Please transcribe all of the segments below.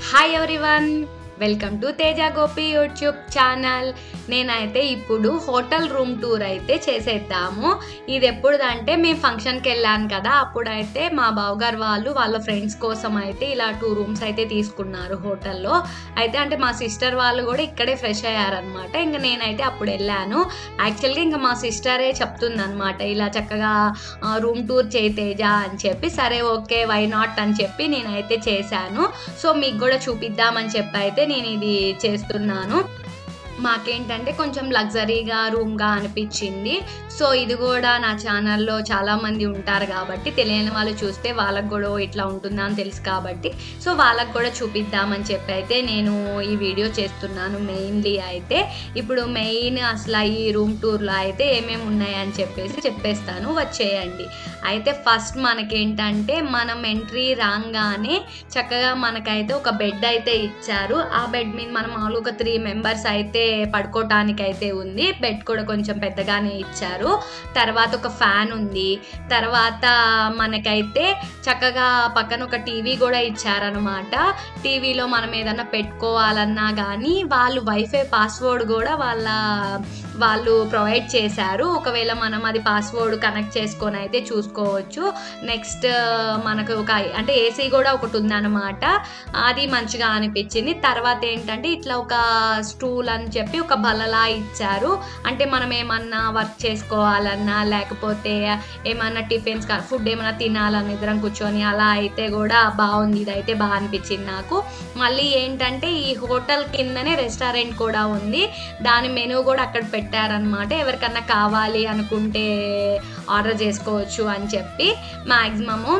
Hi everyone, welcome to Teja Gopi YouTube channel. నేనైతే ఇప్పుడు hotel room tour అయితే చేసేద్దాము. ఇది ఎప్పుడుదంటే మేము ఫంక్షన్కి వెళ్ళాను కదా, అప్పుడైతే మా బావగారు వాళ్ళ ఫ్రెండ్స్ కోసం అయితే ఇలా 2 రూమ్స్ అయితే తీసుకున్నారు హోటల్లో. అయితే అంటే మా సిస్టర్ వాళ్ళు కూడా ఇక్కడే ఫ్రెష్ అయ్యారనమాట. ఇంకా నేనైతే అప్పుడు వెళ్ళాను. యాక్చువల్గా ఇంకా మా సిస్టరే చెప్తుంది అనమాట, ఇలా చక్కగా రూమ్ టూర్ చేయి తేజ అని చెప్పి. సరే ఓకే, వై నాట్ అని చెప్పి నేనైతే చేశాను. సో మీకు కూడా చూపిద్దామని చెప్పి అయితే నేను ఇది చేస్తున్నాను. మాకేంటంటే కొంచెం లగ్జరీగా రూమ్గా అనిపించింది. సో ఇది కూడా నా ఛానల్లో చాలామంది ఉంటారు కాబట్టి తెలియని వాళ్ళు చూస్తే వాళ్ళకు కూడా ఇట్లా ఉంటుందా అని తెలుసు కాబట్టి సో వాళ్ళకు కూడా చూపిద్దామని చెప్పి అయితే నేను ఈ వీడియో చేస్తున్నాను. మెయిన్లీ అయితే ఇప్పుడు మెయిన్ అసలు ఈ రూమ్ టూర్లో అయితే ఏమేమి ఉన్నాయని చెప్పేస్తాను, వచ్చేయండి. అయితే ఫస్ట్ మనకేంటంటే మనం ఎంట్రీ రాగానే చక్కగా మనకైతే ఒక బెడ్ అయితే ఇచ్చారు. ఆ బెడ్ మీద మనం మామూలుగా ఒక 3 మెంబర్స్ అయితే పడుకోవటానికి అయితే ఉంది. బెడ్ కూడా కొంచెం పెద్దగానే ఇచ్చారు. తర్వాత ఒక ఫ్యాన్ ఉంది. తర్వాత మనకైతే చక్కగా పక్కన ఒక టీవీ కూడా ఇచ్చారనమాట. టీవీలో మనం ఏదన్నా పెట్టుకోవాలన్నా కానీ వాళ్ళు వైఫై పాస్వర్డ్ కూడా వాళ్ళు ప్రొవైడ్ చేశారు. ఒకవేళ మనం అది పాస్వర్డ్ కనెక్ట్ చేసుకొని అయితే చూసుకోవచ్చు. నెక్స్ట్ మనకు అంటే ఏసీ కూడా ఒకటి ఉందన్నమాట, అది మంచిగా అనిపించింది. తర్వాత ఏంటంటే ఇట్లా ఒక స్టూల్ అని చెప్పి ఒక బల్లలా ఇచ్చారు. అంటే మనం ఏమన్నా వర్క్ చేసుకోవాలన్నా లేకపోతే ఏమన్నా టిఫిన్స్ ఫుడ్ ఏమైనా తినాలని ఇద్దరం కూర్చొని అలా అయితే కూడా బాగుంది. ఇదైతే బాగా అనిపించింది నాకు. మళ్ళీ ఏంటంటే ఈ హోటల్ కిందనే రెస్టారెంట్ కూడా ఉంది. దాని మెనూ కూడా అక్కడ పెట్టారనమాట. ఎవరికన్నా కావాలి అనుకుంటే ఆర్డర్ చేసుకోవచ్చు అని చెప్పి మ్యాక్సిమము.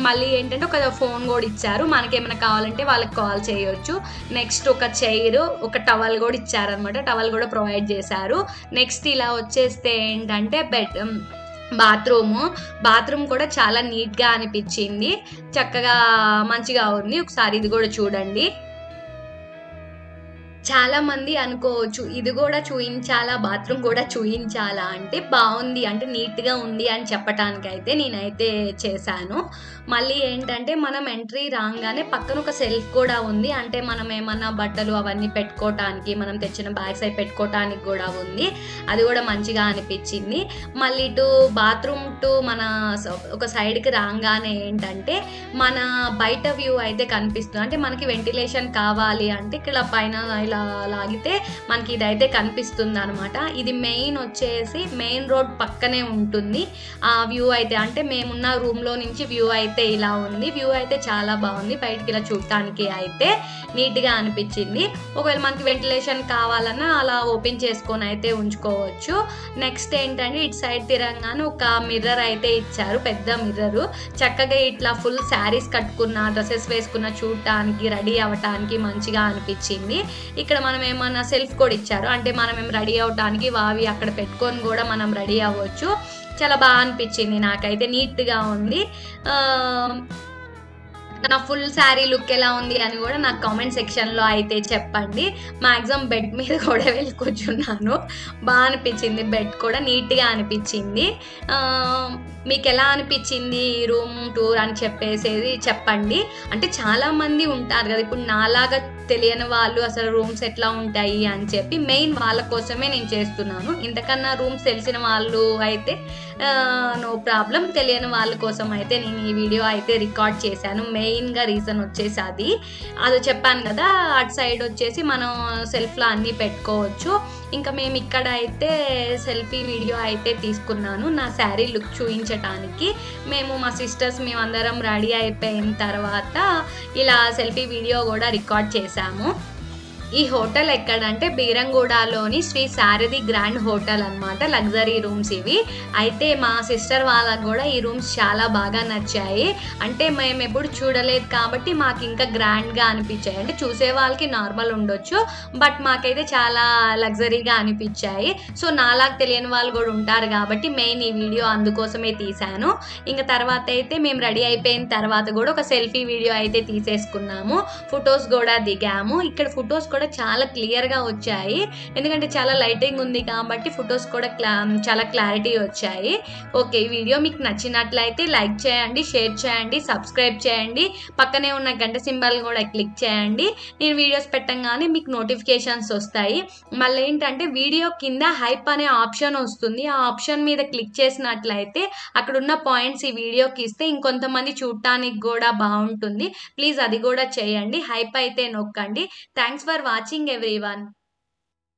మళ్ళీ ఏంటంటే ఒక ఫోన్ కూడా ఇచ్చారు, మనకేమైనా కావాలంటే వాళ్ళకి కాల్ చేయొచ్చు. నెక్స్ట్ ఒక చైర్, ఒక టవల్ కూడా ఇచ్చారనమాట. టవల్ కూడా ప్రొవైడ్ చేశారు. నెక్స్ట్ ఇలా వచ్చేస్తే ఏంటంటే బాత్రూమ్ కూడా చాలా నీట్గా అనిపించింది. చక్కగా మంచిగా ఉంది. ఒకసారి ఇది కూడా చూడండి. చాలా మంది అనుకోవచ్చు ఇది కూడా చూయించాలా, బాత్రూమ్ కూడా చూయించాలా అంటే. బాగుంది అంటే నీట్గా ఉంది అని చెప్పటానికైతే నేనైతే చేశాను. మళ్ళీ ఏంటంటే మనం ఎంట్రీ రాగానే పక్కన ఒక సెల్ఫ్ కూడా ఉంది. అంటే మనం ఏమన్నా బట్టలు అవన్నీ పెట్టుకోవటానికి, మనం తెచ్చిన బ్యాగ్స్ అవి పెట్టుకోవటానికి కూడా ఉంది. అది కూడా మంచిగా అనిపించింది. మళ్ళీ బాత్రూమ్ మన ఒక సైడ్కి రాగానే ఏంటంటే మన బయట వ్యూ అయితే కనిపిస్తుంది. అంటే మనకి వెంటిలేషన్ కావాలి అంటే ఇక్కడ పైన ఇలా లాగితే మనకి ఇదైతే కనిపిస్తుంది అనమాట. ఇది మెయిన్ వచ్చేసి మెయిన్ రోడ్ పక్కనే ఉంటుంది ఆ వ్యూ అయితే. అంటే మేమున్న రూమ్లో నుంచి వ్యూ అయితే ఇలా ఉంది. వ్యూ అయితే చాలా బాగుంది. బయటికి ఇలా చూడటానికి అయితే నీట్గా అనిపించింది. ఒకవేళ మనకి వెంటిలేషన్ కావాలన్నా అలా ఓపెన్ చేసుకొని అయితే ఉంచుకోవచ్చు. నెక్స్ట్ ఏంటంటే ఇటు సైడ్ తిరగగానే ఒక మిర్రర్ అయితే ఇచ్చారు, పెద్ద మిర్రరు. చక్కగా ఇట్లా ఫుల్ శారీస్ కట్టుకున్న, డ్రెస్సెస్ వేసుకున్న చూడటానికి, రెడీ అవ్వటానికి మంచిగా అనిపించింది. ఇక్కడ మనం ఏమన్నా సెల్ఫ్ కూడా ఇచ్చారు. అంటే మనం ఏం రెడీ అవ్వటానికి అవి అక్కడ పెట్టుకొని కూడా మనం రెడీ అవ్వచ్చు. చాలా బాగా అనిపించింది నాకైతే, నీట్గా ఉంది. నా ఫుల్ శారీ లుక్ ఎలా ఉంది అని కూడా నాకు కామెంట్ సెక్షన్లో అయితే చెప్పండి. మ్యాక్సిమం బెడ్ మీద కూడా వెళ్ళి కూర్చున్నాను. బాగా అనిపించింది. బెడ్ కూడా నీట్గా అనిపించింది. మీకు ఎలా అనిపించింది ఈ రూమ్ టూర్ అని చెప్పండి. అంటే చాలామంది ఉంటారు కదా ఇప్పుడు నాలాగా తెలియని వాళ్ళు అసలు రూమ్స్ ఎట్లా ఉంటాయి అని చెప్పి. మెయిన్ వాళ్ళ కోసమే నేను చేస్తున్నాను. ఇంతకన్నా రూమ్స్ తెలిసిన వాళ్ళు అయితే నో ప్రాబ్లం. తెలియని వాళ్ళ కోసం అయితే నేను ఈ వీడియో అయితే రికార్డ్ చేశాను. మెయిన్గా రీజన్ వచ్చేసి అది చెప్పాను కదా, అటు సైడ్ వచ్చేసి మనం సెల్ఫ్లో అన్నీ పెట్టుకోవచ్చు. ఇంకా మేము ఇక్కడ అయితే సెల్ఫీ వీడియో అయితే తీసుకున్నాను నా శారీ లుక్ చూపించటానికి. మా సిస్టర్స్ మేమందరం రెడీ అయిపోయిన తర్వాత ఇలా సెల్ఫీ వీడియో కూడా రికార్డ్ చేశాము. ఈ హోటల్ ఎక్కడంటే బీరంగూడలోని శ్రీ శారది గ్రాండ్ హోటల్ అనమాట. లగ్జరీ రూమ్స్ ఇవి. అయితే మా సిస్టర్ వాళ్ళకు కూడా ఈ రూమ్స్ చాలా బాగా నచ్చాయి. అంటే మేము ఎప్పుడు చూడలేదు కాబట్టి మాకు ఇంకా గ్రాండ్గా అనిపించాయి. అంటే చూసే వాళ్ళకి నార్మల్ ఉండొచ్చు, బట్ మాకైతే చాలా లగ్జరీగా అనిపించాయి. సో నాలాగా తెలియని వాళ్ళు కూడా ఉంటారు కాబట్టి మెయిన్ ఈ వీడియో అందుకోసమే తీశాను. ఇంకా తర్వాత అయితే మేము రెడీ అయిపోయిన తర్వాత కూడా ఒక సెల్ఫీ వీడియో అయితే తీసేసుకున్నాము. ఫొటోస్ కూడా దిగాము. ఇక్కడ ఫొటోస్ కూడా కూడా చాలా క్లియర్‌గా వచ్చాయి. ఎందుకంటే చాలా లైటింగ్ ఉంది కాబట్టి ఫోటోస్ కూడా చాలా క్లారిటీ వచ్చాయి. ఓకే. ఈ వీడియో మీకు నచ్చినట్లయితే లైక్ చేయండి, షేర్ చేయండి, సబ్స్క్రైబ్ చేయండి. పక్కనే ఉన్న గంట సింబల్ కూడా క్లిక్ చేయండి. నేను వీడియోస్ పెట్టంగానే మీకు నోటిఫికేషన్స్ వస్తాయి. మళ్ళేంటంటే వీడియో కింద హైప్ అనే ఆప్షన్ వస్తుంది. ఆ ఆప్షన్ మీద క్లిక్ చేసినట్లయితే అక్కడున్న పాయింట్స్ ఈ వీడియోకి ఇస్తే ఇంకొంతమంది చూడటానికి కూడా బావుంటుంది. ప్లీజ్ అది కూడా చేయండి. హైప్ అయితే నొక్కండి. Thanks for watching everyone.